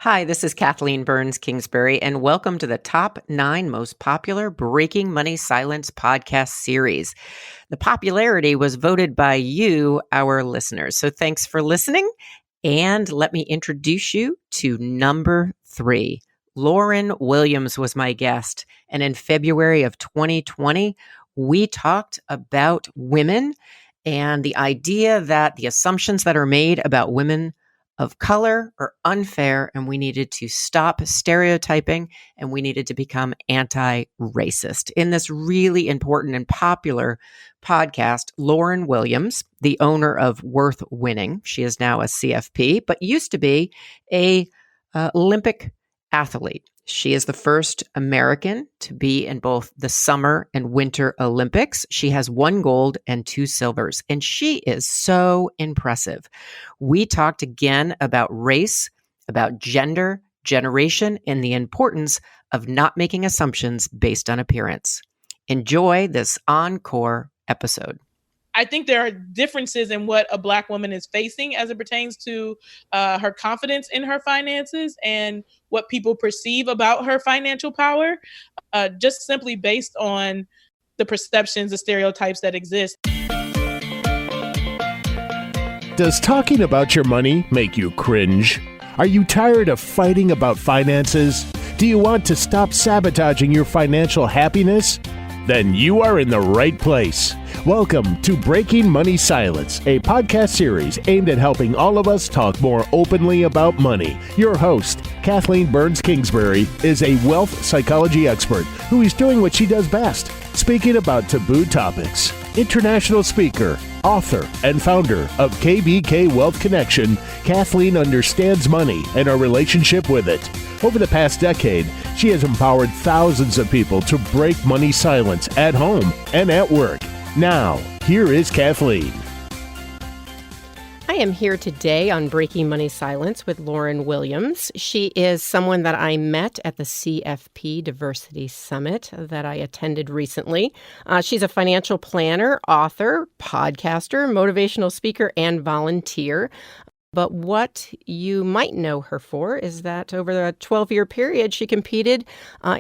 Hi, this is Kathleen Kingsbury, and welcome to the top 9 most popular Breaking Money Silence podcast series. The popularity was voted by you, our listeners. So thanks for listening. And let me introduce you to number 3. Lauryn Williams was my guest. And in February of 2020, we talked about women and the idea that the assumptions that are made about women of color are unfair, and we needed to stop stereotyping, and we needed to become anti-racist. In this really important and popular podcast, Lauryn Williams, the owner of Worth Winning, she is now a CFP, but used to be a Olympic athlete. She is the first American to be in both the Summer and Winter Olympics. She has 1 gold and 2 silvers, and she is so impressive. We talked again about race, about gender, generation, and the importance of not making assumptions based on appearance. Enjoy this Encore episode. I think there are differences in what a Black woman is facing as it pertains to her confidence in her finances and what people perceive about her financial power, just simply based on the perceptions, the stereotypes that exist. Does talking about your money make you cringe? Are you tired of fighting about finances? Do you want to stop sabotaging your financial happiness? Then you are in the right place. Welcome to Breaking Money Silence, a podcast series aimed at helping all of us talk more openly about money. Your host, Kathleen Kingsbury, is a wealth psychology expert who is doing what she does best, speaking about taboo topics. International speaker, author, and founder of KBK Wealth Connection, Kathleen understands money and our relationship with it. Over the past decade, she has empowered thousands of people to break money silence at home and at work. Now, here is Kathleen. I am here today on Breaking Money Silence with Lauryn Williams. She is someone that I met at the CFP Diversity Summit that I attended recently. She's a financial planner, author, podcaster, motivational speaker, and volunteer. But what you might know her for is that over a 12-year period, she competed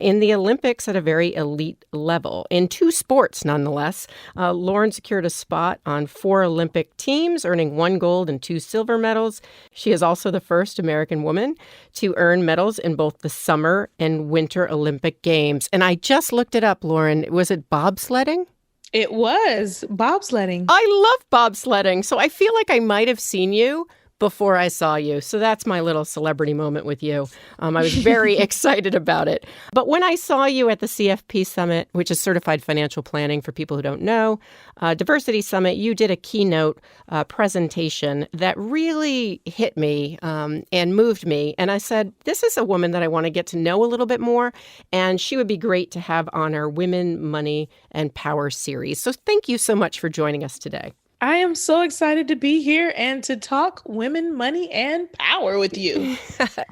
in the Olympics at a very elite level. In 2 sports, nonetheless, Lauryn secured a spot on 4 Olympic teams, earning 1 gold and 2 silver medals. She is also the first American woman to earn medals in both the Summer and Winter Olympic Games. And I just looked it up, Lauryn. Was it bobsledding? It was bobsledding. I love bobsledding, so I feel like I might have seen you before I saw you. So that's my little celebrity moment with you. I was very excited about it. But when I saw you at the CFP Summit, which is Certified Financial Planning for people who don't know, Diversity Summit, you did a keynote presentation that really hit me and moved me. And I said, this is a woman that I want to get to know a little bit more, and she would be great to have on our Women, Money, and Power series. So thank you so much for joining us today. I am so excited to be here and to talk women, money, and power with you.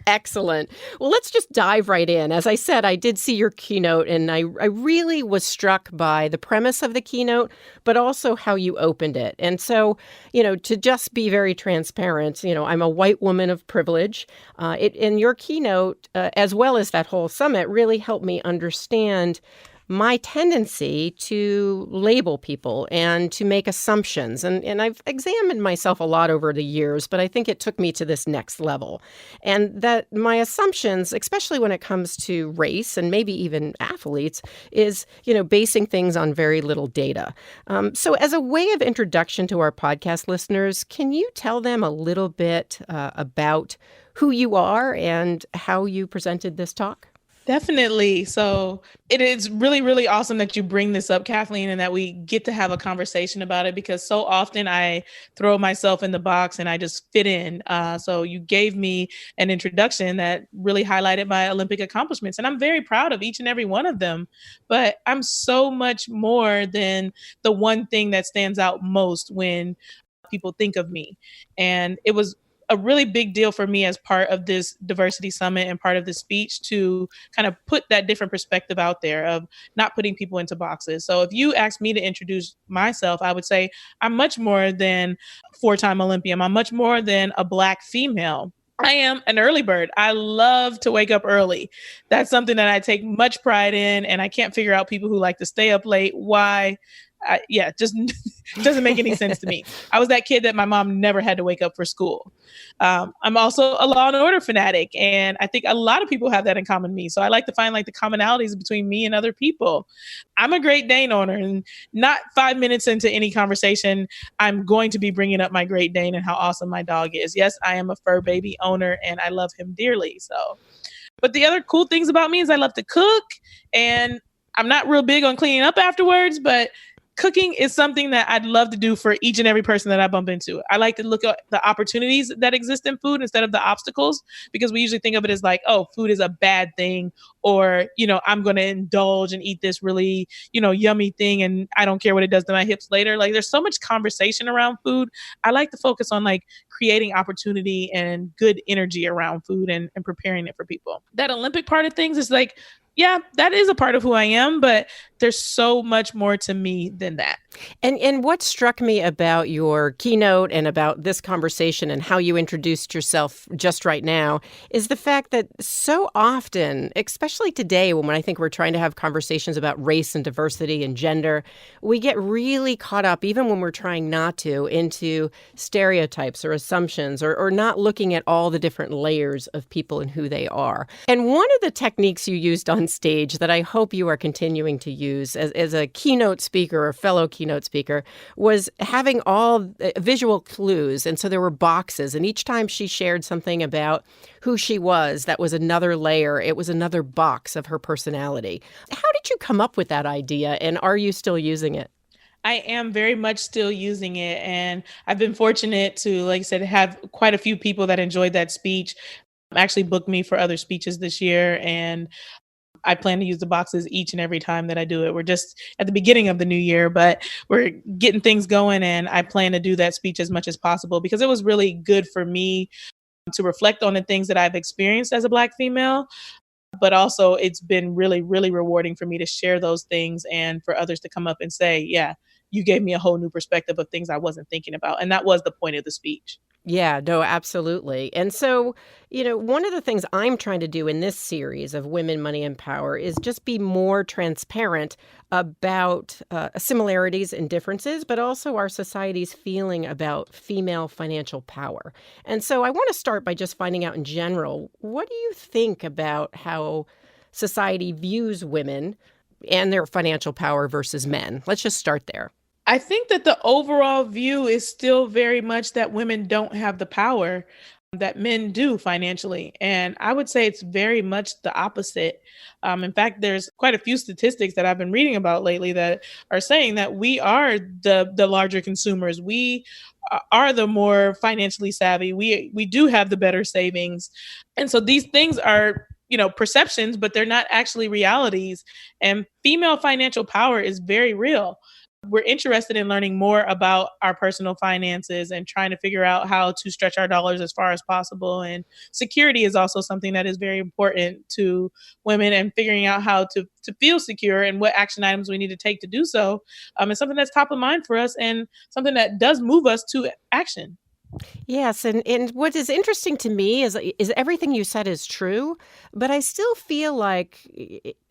Excellent. Well, let's just dive right in. As I said, I did see your keynote, and I really was struck by the premise of the keynote, but also how you opened it. And so, to just be very transparent, I'm a white woman of privilege. In your keynote, as well as that whole summit, really helped me understand my tendency to label people and to make assumptions. And I've examined myself a lot over the years, but I think it took me to this next level. And that my assumptions, especially when it comes to race and maybe even athletes, is, basing things on very little data. So as a way of introduction to our podcast listeners, can you tell them a little bit about who you are and how you presented this talk? Definitely. So it is really, really awesome that you bring this up, Kathleen, and that we get to have a conversation about it, because so often I throw myself in the box and I just fit in. So you gave me an introduction that really highlighted my Olympic accomplishments, and I'm very proud of each and every one of them. But I'm so much more than the one thing that stands out most when people think of me. And it was a really big deal for me as part of this diversity summit and part of this speech to kind of put that different perspective out there of not putting people into boxes. So if you asked me to introduce myself, I would say I'm much more than a 4-time Olympian. I'm much more than a Black female. I am an early bird. I love to wake up early. That's something that I take much pride in, and I can't figure out people who like to stay up late. Why? Just doesn't make any sense to me. I was that kid that my mom never had to wake up for school. I'm also a Law and Order fanatic, and I think a lot of people have that in common with me. So I like to find like the commonalities between me and other people. I'm a Great Dane owner, and not 5 minutes into any conversation, I'm going to be bringing up my Great Dane and how awesome my dog is. Yes, I am a fur baby owner, and I love him dearly. So, but the other cool things about me is I love to cook, and I'm not real big on cleaning up afterwards, but cooking is something that I'd love to do for each and every person that I bump into. I like to look at the opportunities that exist in food instead of the obstacles, because we usually think of it as like, oh, food is a bad thing, or, I'm going to indulge and eat this really, yummy thing, and I don't care what it does to my hips later. Like, there's so much conversation around food. I like to focus on like creating opportunity and good energy around food and preparing it for people. That Olympic part of things is like, yeah, that is a part of who I am, but there's so much more to me than that. And what struck me about your keynote and about this conversation and how you introduced yourself just right now is the fact that so often, especially today when I think we're trying to have conversations about race and diversity and gender, we get really caught up, even when we're trying not to, into stereotypes or assumptions or not looking at all the different layers of people and who they are. And one of the techniques you used on stage that I hope you are continuing to use as a keynote speaker or fellow keynote speaker was having all visual clues. And so there were boxes. And each time she shared something about who she was, that was another layer. It was another box of her personality. How did you come up with that idea? And are you still using it? I am very much still using it. And I've been fortunate to, like I said, have quite a few people that enjoyed that speech actually booked me for other speeches this year. And I plan to use the boxes each and every time that I do it. We're just at the beginning of the new year, but we're getting things going, and I plan to do that speech as much as possible because it was really good for me to reflect on the things that I've experienced as a Black female. But also it's been really, really rewarding for me to share those things and for others to come up and say, yeah, you gave me a whole new perspective of things I wasn't thinking about. And that was the point of the speech. Yeah, no, absolutely. And so, one of the things I'm trying to do in this series of Women, Money, and Power is just be more transparent about similarities and differences, but also our society's feeling about female financial power. And so I want to start by just finding out in general, what do you think about how society views women and their financial power versus men? Let's just start there. I think that the overall view is still very much that women don't have the power that men do financially. And I would say it's very much the opposite. In fact, there's quite a few statistics that I've been reading about lately that are saying that we are the larger consumers. We are the more financially savvy. We do have the better savings. And so these things are perceptions, but they're not actually realities. And female financial power is very real. We're interested in learning more about our personal finances and trying to figure out how to stretch our dollars as far as possible. And security is also something that is very important to women, and figuring out how to feel secure and what action items we need to take to do so is something that's top of mind for us and something that does move us to action. Yes, and what is interesting to me is everything you said is true, but I still feel like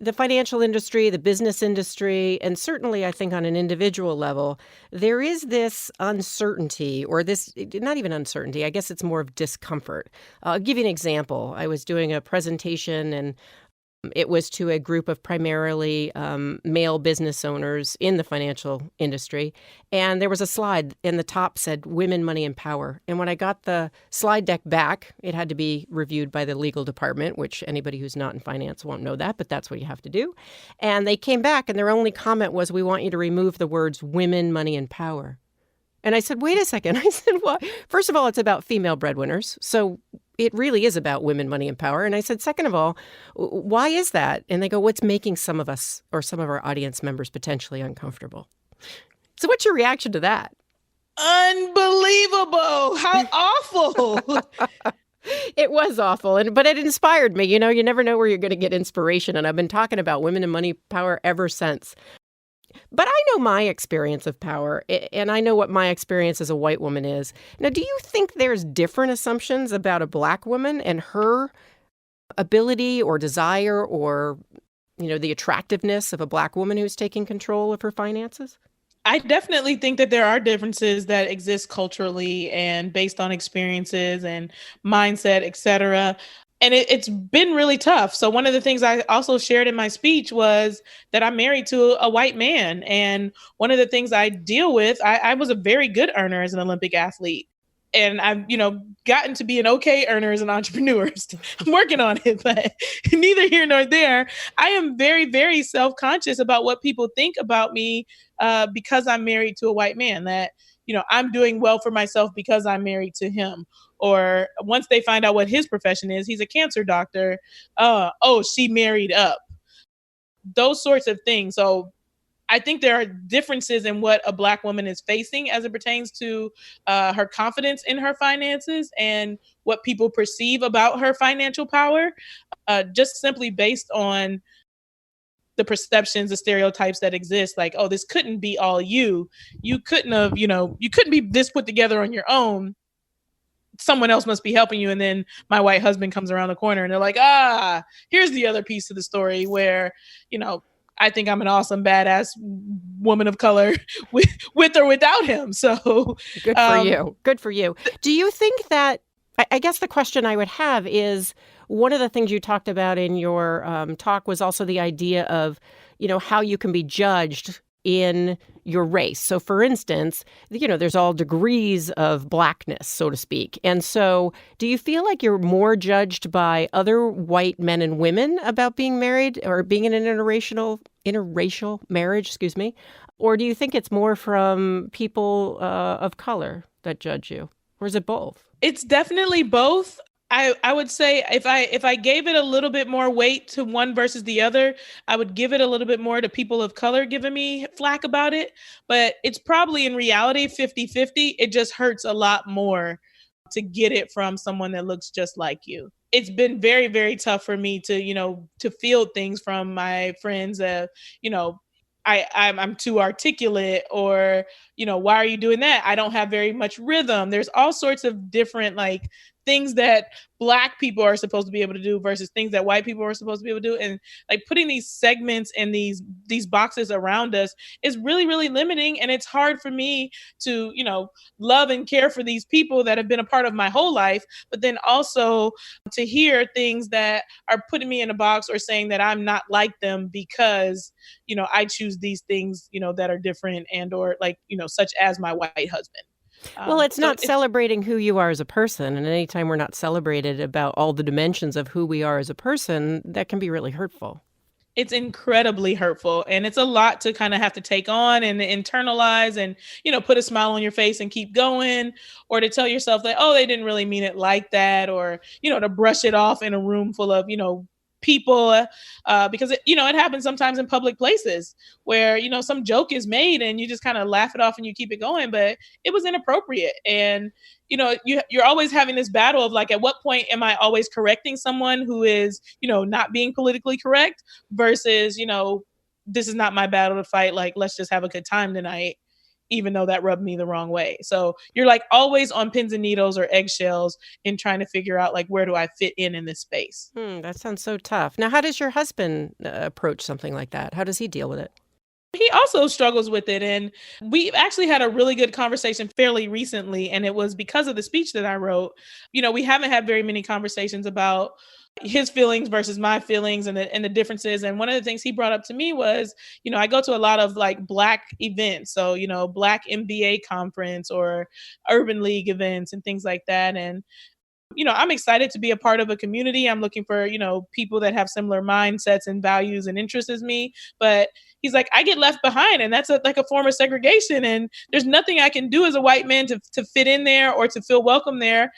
the financial industry, the business industry, and certainly I think on an individual level, there is this uncertainty, or this, not even uncertainty, I guess it's more of discomfort. I'll give you an example. I was doing a presentation, and it was to a group of primarily male business owners in the financial industry. And there was a slide, and the top said, Women, Money, and Power. And when I got the slide deck back, it had to be reviewed by the legal department, which anybody who's not in finance won't know that, but that's what you have to do. And they came back, and their only comment was, we want you to remove the words Women, Money, and Power. And I said, wait a second. I said, well, first of all, it's about female breadwinners. So it really is about women, money, and power. And I said, second of all, why is that? And they go, what's making some of us or some of our audience members potentially uncomfortable? So what's your reaction to that? Unbelievable. How awful. It was awful, but it inspired me. You never know where you're going to get inspiration. And I've been talking about women and money power ever since. But I know my experience of power, and I know what my experience as a white woman is. Now, do you think there's different assumptions about a Black woman and her ability or desire or, the attractiveness of a Black woman who's taking control of her finances? I definitely think that there are differences that exist culturally and based on experiences and mindset, et cetera. And it's been really tough. So one of the things I also shared in my speech was that I'm married to a white man. And one of the things I deal with, I was a very good earner as an Olympic athlete. And I've, gotten to be an okay earner as an entrepreneur. I'm working on it, but neither here nor there. I am very, very self-conscious about what people think about me because I'm married to a white man, that, I'm doing well for myself because I'm married to him. Or once they find out what his profession is, he's a cancer doctor. She married up. Those sorts of things. So I think there are differences in what a Black woman is facing as it pertains to her confidence in her finances and what people perceive about her financial power, just simply based on the perceptions, the stereotypes that exist. Like, oh, this couldn't be all you. You couldn't have, you couldn't be this put together on your own. Someone else must be helping you. And then my white husband comes around the corner and they're like, here's the other piece of the story where, I think I'm an awesome, badass woman of color with or without him. So good for you. Good for you. Do you think that, I guess the question I would have is, one of the things you talked about in your talk was also the idea of, how you can be judged in your race. So for instance, there's all degrees of Blackness, so to speak. And so do you feel like you're more judged by other white men and women about being married or being in an interracial marriage, or do you think it's more from people of color that judge you? Or is it both? It's definitely both. I would say if I gave it a little bit more weight to one versus the other, I would give it a little bit more to people of color giving me flack about it. But it's probably in reality 50-50. It just hurts a lot more to get it from someone that looks just like you. It's been very, very tough for me to field things from my friends that, I'm too articulate, or, why are you doing that? I don't have very much rhythm. There's all sorts of different things that Black people are supposed to be able to do versus things that white people are supposed to be able to do. And putting these segments and these boxes around us is really, really limiting. And it's hard for me to, love and care for these people that have been a part of my whole life, but then also to hear things that are putting me in a box or saying that I'm not like them because, I choose these things, that are different and, or such as my white husband. Well, it's not celebrating who you are as a person. And anytime we're not celebrated about all the dimensions of who we are as a person, that can be really hurtful. It's incredibly hurtful. And it's a lot to kind of have to take on and internalize and, put a smile on your face and keep going, or to tell yourself that, oh, they didn't really mean it like that, or, to brush it off in a room full of, people, because it happens sometimes in public places where some joke is made and you just kind of laugh it off and you keep it going, but it was inappropriate. And you're always having this battle of at what point am I always correcting someone who is not being politically correct versus this is not my battle to fight, let's just have a good time tonight, even though that rubbed me the wrong way. So you're always on pins and needles or eggshells in trying to figure out where do I fit in this space. That sounds so tough. Now, how does your husband approach something like that? How does he deal with it? He also struggles with it. And we actually had a really good conversation fairly recently. And it was because of the speech that I wrote. We haven't had very many conversations about his feelings versus my feelings and the differences. And one of the things he brought up to me was, I go to a lot of Black events. So, Black MBA conference or Urban League events and things like that. And I'm excited to be a part of a community. I'm looking for, people that have similar mindsets and values and interests as me. But he's like, I get left behind, and that's a form of segregation. And there's nothing I can do as a white man to fit in there or to feel welcome there.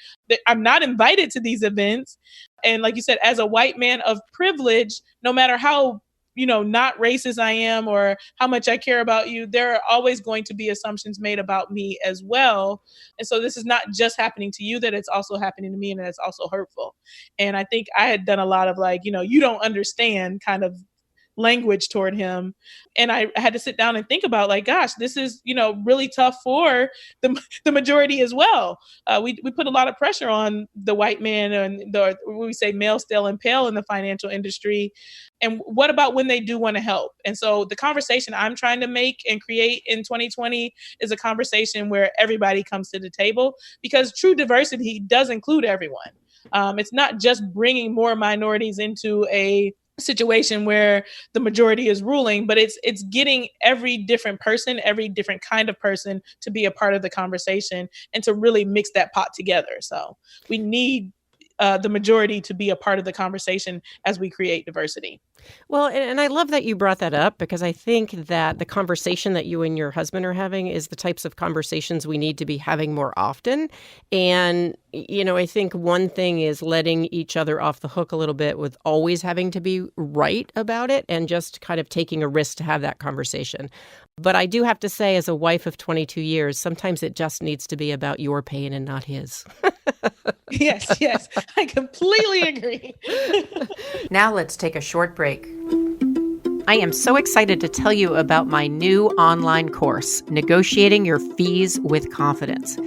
I'm not invited to these events. And like you said, as a white man of privilege, no matter how not racist I am or how much I care about you, there are always going to be assumptions made about me as well. And so this is not just happening to you, that it's also happening to me, and it's also hurtful. And I think I had done a lot of you don't understand kind of language toward him. And I had to sit down and think about like, gosh, this is, really tough for the majority as well. We put a lot of pressure on the white man and we say male, stale, and pale in the financial industry. And what about when they do want to help? And so the conversation I'm trying to make and create in 2020 is a conversation where everybody comes to the table, because true diversity does include everyone. It's not just bringing more minorities into a situation where the majority is ruling, but it's getting every different person, every different kind of person to be a part of the conversation and to really mix that pot together. So we need the majority to be a part of the conversation as we create diversity. Well, and I love that you brought that up, because I think that the conversation that you and your husband are having is the types of conversations we need to be having more often. And, I think one thing is letting each other off the hook a little bit with always having to be right about it and just kind of taking a risk to have that conversation. But I do have to say, as a wife of 22 years, sometimes it just needs to be about your pain and not his. Yes, I completely agree. Now let's take a short break. I am so excited to tell you about my new online course, Negotiating Your Fees with Confidence.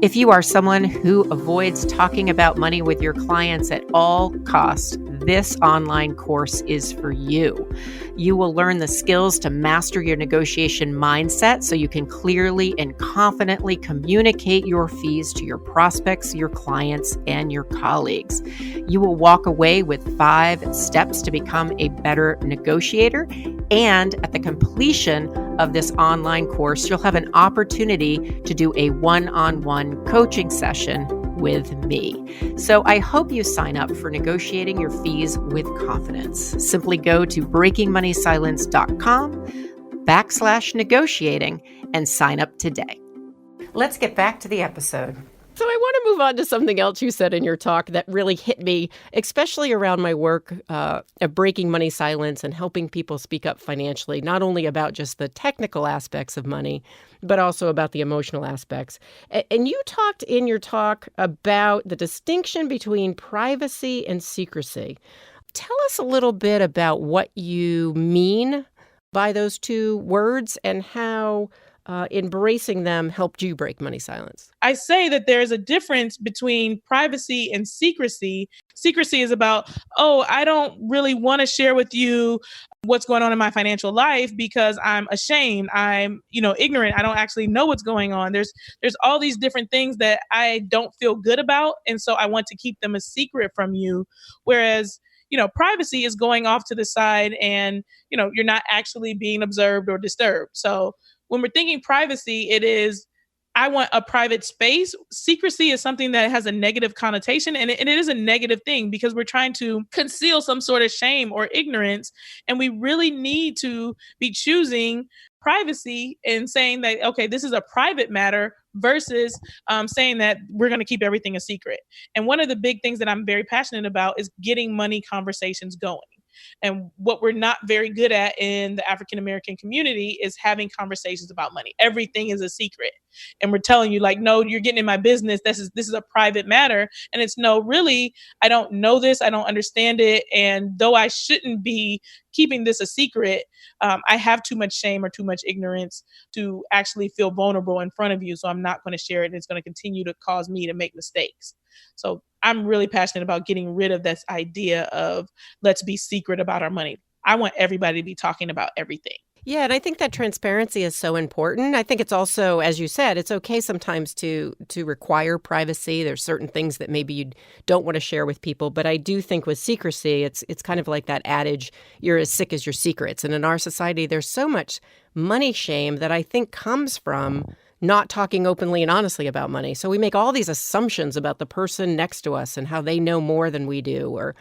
If you are someone who avoids talking about money with your clients at all costs, this online course is for you. You will learn the skills to master your negotiation mindset so you can clearly and confidently communicate your fees to your prospects, your clients, and your colleagues. You will walk away with 5 steps to become a better negotiator. And at the completion of this online course, you'll have an opportunity to do a one-on-one coaching session with me. So I hope you sign up for Negotiating Your Fees with Confidence. Simply go to breakingmoneysilence.com/negotiating and sign up today. Let's get back to the episode. So I want to move on to something else you said in your talk that really hit me, especially around my work of breaking money silence and helping people speak up financially, not only about just the technical aspects of money, but also about the emotional aspects. And you talked in your talk about the distinction between privacy and secrecy. Tell us a little bit about what you mean by those two words and how embracing them helped you break money silence. I say that there's a difference between privacy and secrecy. Secrecy is about, I don't really want to share with you what's going on in my financial life because I'm ashamed. I'm, ignorant. I don't actually know what's going on. There's all these different things that I don't feel good about. And so I want to keep them a secret from you. Whereas, privacy is going off to the side and, you're not actually being observed or disturbed. So when we're thinking privacy, it is, I want a private space. Secrecy is something that has a negative connotation, and it is a negative thing because we're trying to conceal some sort of shame or ignorance. And we really need to be choosing privacy and saying that, okay, this is a private matter versus saying that we're going to keep everything a secret. And one of the big things that I'm very passionate about is getting money conversations going. And what we're not very good at in the African-American community is having conversations about money. Everything is a secret. And we're telling you like, no, you're getting in my business. This is a private matter. And it's no, really, I don't know this. I don't understand it. And though I shouldn't be keeping this a secret, I have too much shame or too much ignorance to actually feel vulnerable in front of you. So I'm not going to share it. And it's going to continue to cause me to make mistakes. So I'm really passionate about getting rid of this idea of let's be secret about our money. I want everybody to be talking about everything. Yeah, and I think that transparency is so important. I think it's also, as you said, it's okay sometimes to require privacy. There's certain things that maybe you don't want to share with people. But I do think with secrecy, it's kind of like that adage, you're as sick as your secrets. And in our society, there's so much money shame that I think comes from not talking openly and honestly about money. So we make all these assumptions about the person next to us and how they know more than we do, or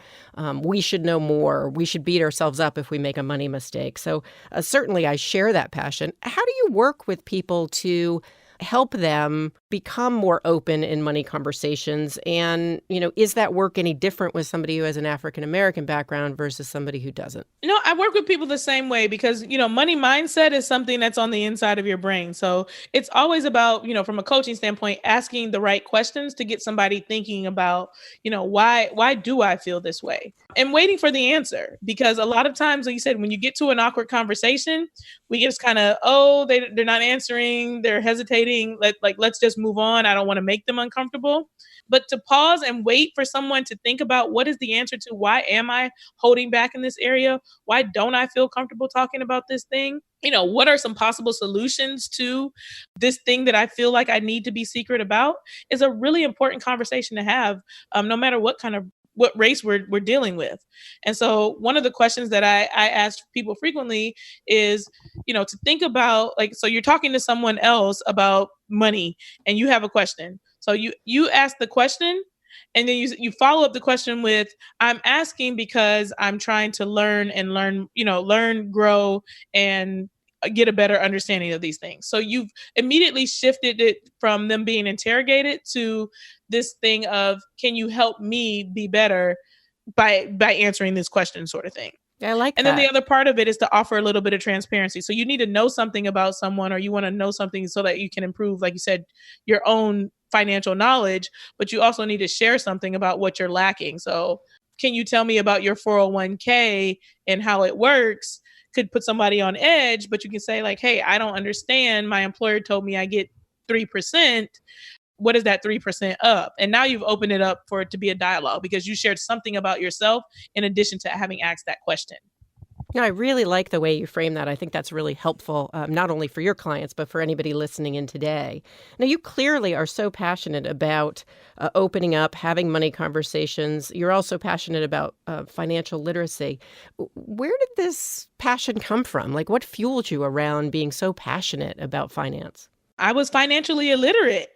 we should know more, or we should beat ourselves up if we make a money mistake. So certainly I share that passion. How do you work with people to help them become more open in money conversations? And, is that work any different with somebody who has an African American background versus somebody who doesn't? I work with people the same way because, money mindset is something that's on the inside of your brain. So it's always about, from a coaching standpoint, asking the right questions to get somebody thinking about, why do I feel this way? And waiting for the answer. Because a lot of times, like you said, when you get to an awkward conversation, we just kind of, they're not answering, they're hesitating. Let's just move on. I don't want to make them uncomfortable. But to pause and wait for someone to think about what is the answer to why am I holding back in this area? Why don't I feel comfortable talking about this thing? What are some possible solutions to this thing that I feel like I need to be secret about is a really important conversation to have, no matter what race we're dealing with. And so one of the questions that I ask people frequently is, to think about, so you're talking to someone else about money and you have a question. So you ask the question and then you follow up the question with, I'm asking because I'm trying to learn, grow, and get a better understanding of these things. So you've immediately shifted it from them being interrogated to this thing of, can you help me be better by answering this question, sort of thing. I like and that. Then the other part of it is to offer a little bit of transparency. So you need to know something about someone, or you want to know something so that you can improve, like you said, your own financial knowledge, but you also need to share something about what you're lacking. So can you tell me about your 401k and how it works? Could put somebody on edge, but you can say like, hey, I don't understand. My employer told me I get 3%. What is that 3% of? And now you've opened it up for it to be a dialogue because you shared something about yourself in addition to having asked that question. I really like the way you frame that. I think that's really helpful, not only for your clients, but for anybody listening in today. Now, you clearly are so passionate about opening up, having money conversations. You're also passionate about financial literacy. Where did this passion come from? Like, what fueled you around being so passionate about finance? I was financially illiterate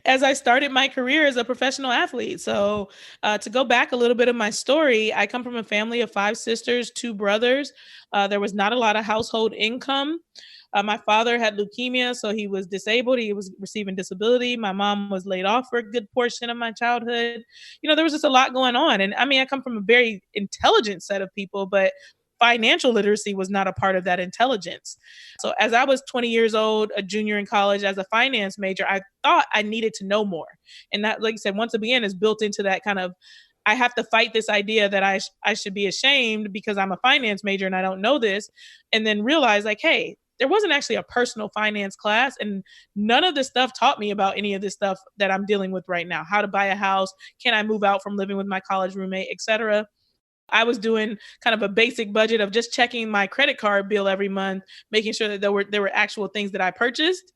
as I started my career as a professional athlete. So to go back a little bit of my story, I come from a family of 5 sisters, 2 brothers. There was not a lot of household income. My father had leukemia, so he was disabled. He was receiving disability. My mom was laid off for a good portion of my childhood. There was just a lot going on. And I mean, I come from a very intelligent set of people, but financial literacy was not a part of that intelligence. So as I was 20 years old, a junior in college as a finance major, I thought I needed to know more. And that, like I said, once again, is built into that kind of, I have to fight this idea that I should be ashamed because I'm a finance major and I don't know this. And then realize like, hey, there wasn't actually a personal finance class, and none of this stuff taught me about any of this stuff that I'm dealing with right now. How to buy a house, can I move out from living with my college roommate, etc. I was doing kind of a basic budget of just checking my credit card bill every month, making sure that there were actual things that I purchased,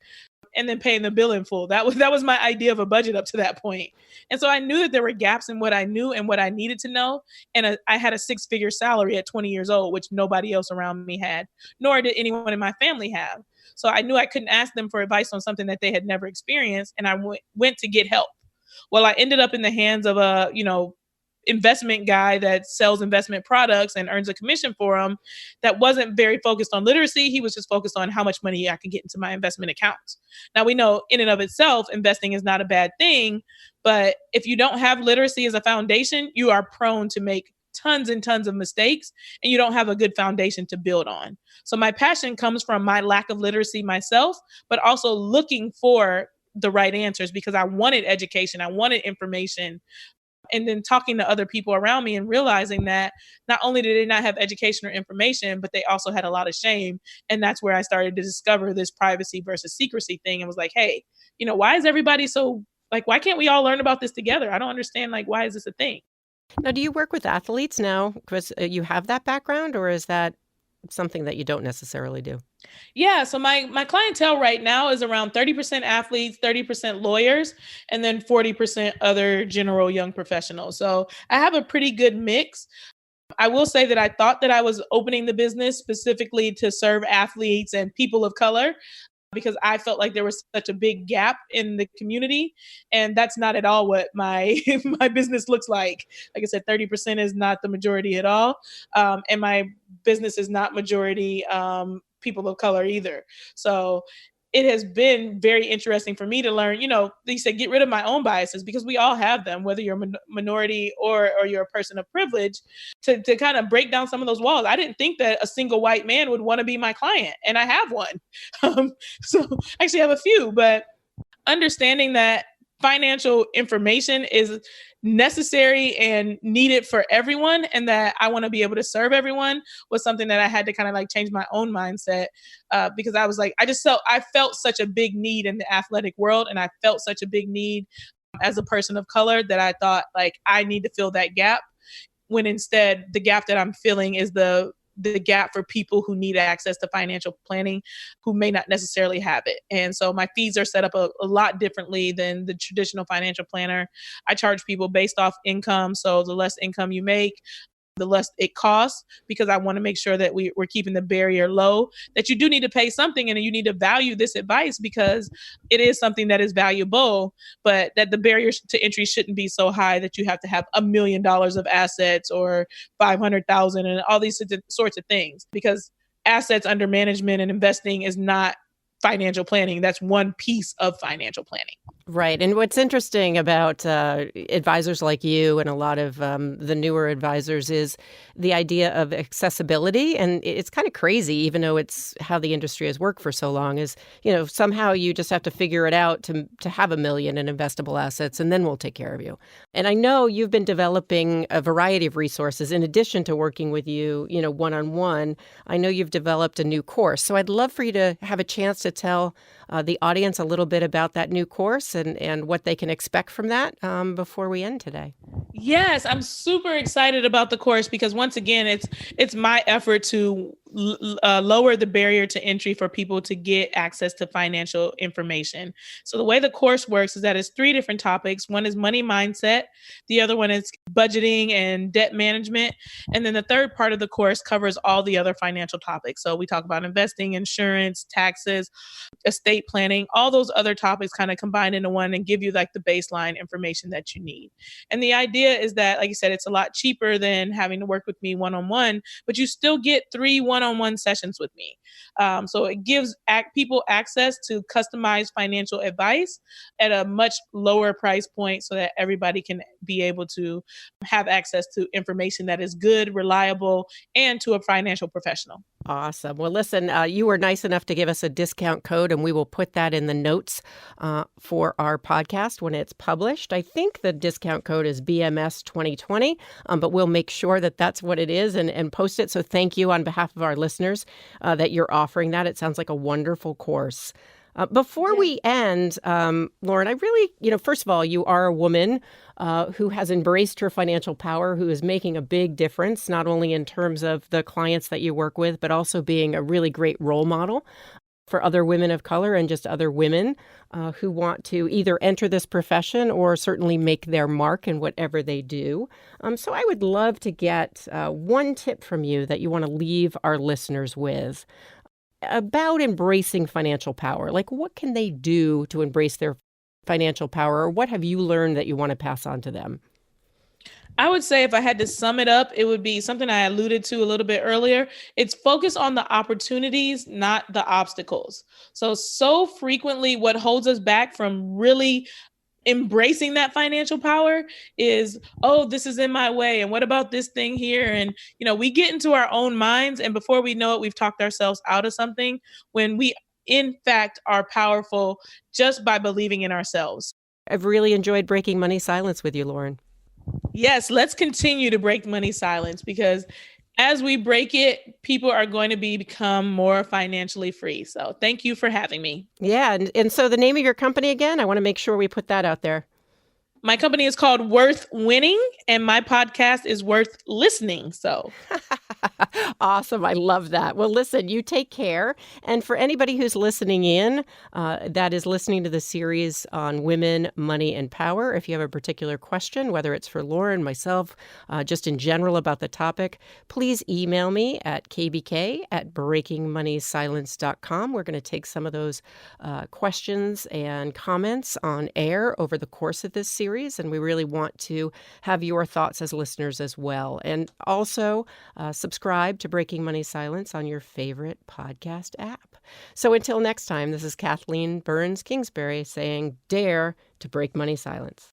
and then paying the bill in full. That was my idea of a budget up to that point. And so I knew that there were gaps in what I knew and what I needed to know. And I had a 6-figure salary at 20 years old, which nobody else around me had, nor did anyone in my family have. So I knew I couldn't ask them for advice on something that they had never experienced. And I went to get help. Well, I ended up in the hands of a, investment guy that sells investment products and earns a commission for them that wasn't very focused on literacy. He was just focused on how much money I can get into my investment accounts. Now, we know in and of itself, investing is not a bad thing, but if you don't have literacy as a foundation, you are prone to make tons and tons of mistakes, and you don't have a good foundation to build on. So my passion comes from my lack of literacy myself, but also looking for the right answers because I wanted education, I wanted information. And then talking to other people around me and realizing that not only did they not have education or information, but they also had a lot of shame. And that's where I started to discover this privacy versus secrecy thing and was like, hey, why is everybody so, like, why can't we all learn about this together? I don't understand, like, why is this a thing? Now, do you work with athletes now because you have that background, or is that something that you don't necessarily do? Yeah. So my clientele right now is around 30% athletes, 30% lawyers, and then 40% other general young professionals. So I have a pretty good mix. I will say that I thought that I was opening the business specifically to serve athletes and people of color, because I felt like there was such a big gap in the community. And that's not at all what my my business looks like. Like I said, 30% is not the majority at all. And my business is not majority people of color either. So it has been very interesting for me to learn, they said, get rid of my own biases, because we all have them, whether you're a minority or you're a person of privilege, to kind of break down some of those walls. I didn't think that a single white man would want to be my client, and I have one. So actually I have a few, but understanding that financial information is necessary and needed for everyone, and that I want to be able to serve everyone, was something that I had to kind of like change my own mindset, because I was like, I felt such a big need in the athletic world, and I felt such a big need as a person of color, that I thought like I need to fill that gap, when instead the gap that I'm filling is the gap for people who need access to financial planning, who may not necessarily have it. And so my fees are set up a lot differently than the traditional financial planner. I charge people based off income. So the less income you make, the less it costs, because I want to make sure that we're keeping the barrier low, that you do need to pay something, and you need to value this advice because it is something that is valuable, but that the barriers to entry shouldn't be so high that you have to have $1 million of assets or 500,000 and all these sorts of things, because assets under management and investing is not financial planning. That's one piece of financial planning. Right. And what's interesting about advisors like you and a lot of the newer advisors is the idea of accessibility. And it's kind of crazy, even though it's how the industry has worked for so long, is, somehow you just have to figure it out to have $1 million in investable assets, and then we'll take care of you. And I know you've been developing a variety of resources in addition to working with you, one-on-one. I know you've developed a new course. So I'd love for you to have a chance to tell the audience a little bit about that new course and what they can expect from that before we end today. Yes, I'm super excited about the course, because once again, it's my effort to lower the barrier to entry for people to get access to financial information. So the way the course works is that it's 3 different topics. One is money mindset. The other one is budgeting and debt management. And then the third part of the course covers all the other financial topics. So we talk about investing, insurance, taxes, estate planning, all those other topics kind of combined into one and give you like the baseline information that you need. And the idea is that, like you said, it's a lot cheaper than having to work with me one-on-one, but you still get 3 one-on-one sessions with me. So it gives people access to customized financial advice at a much lower price point, so that everybody can be able to have access to information that is good, reliable, and to a financial professional. Awesome. Well, listen, you were nice enough to give us a discount code, and we will put that in the notes for our podcast when it's published. I think the discount code is BMS 2020, but we'll make sure that that's what it is and post it. So thank you on behalf of our listeners that you're offering that. It sounds like a wonderful course. Before we end, Lauryn, I really, first of all, you are a woman who has embraced her financial power, who is making a big difference, not only in terms of the clients that you work with, but also being a really great role model for other women of color and just other women who want to either enter this profession or certainly make their mark in whatever they do. So I would love to get one tip from you that you want to leave our listeners with about embracing financial power. Like, what can they do to embrace their financial power, or what have you learned that you want to pass on to them? I would say, if I had to sum it up, it would be something I alluded to a little bit earlier. It's focus on the opportunities, not the obstacles. So frequently what holds us back from really embracing that financial power is, oh, this is in my way, and what about this thing here? And we get into our own minds, and before we know it, we've talked ourselves out of something, when we in fact are powerful just by believing in ourselves. I've really enjoyed breaking money silence with you, Lauryn. Yes, let's continue to break money silence, because as we break it, people are going to become more financially free. So thank you for having me. Yeah. And so the name of your company again, I want to make sure we put that out there. My company is called Worth Winning, and my podcast is Worth Listening. So awesome. I love that. Well, listen, you take care. And for anybody who's listening in, that is listening to the series on women, money, and power, if you have a particular question, whether it's for Lauryn, myself, just in general about the topic, please email me at kbk@breakingmoneysilence.com. We're going to take some of those questions and comments on air over the course of this series. And we really want to have your thoughts as listeners as well. And also subscribe to Breaking Money Silence on your favorite podcast app. So until next time, this is Kathleen Burns Kingsbury saying, dare to break money silence.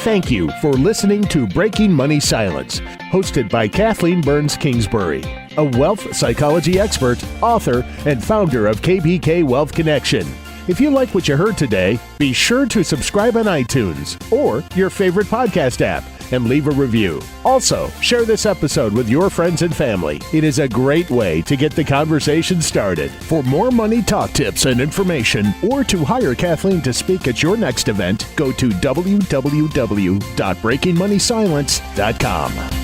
Thank you for listening to Breaking Money Silence, hosted by Kathleen Burns Kingsbury, a wealth psychology expert, author, and founder of KBK Wealth Connection. If you like what you heard today, be sure to subscribe on iTunes or your favorite podcast app and leave a review. Also, share this episode with your friends and family. It is a great way to get the conversation started. For more money talk tips and information, or to hire Kathleen to speak at your next event, go to www.breakingmoneysilence.com.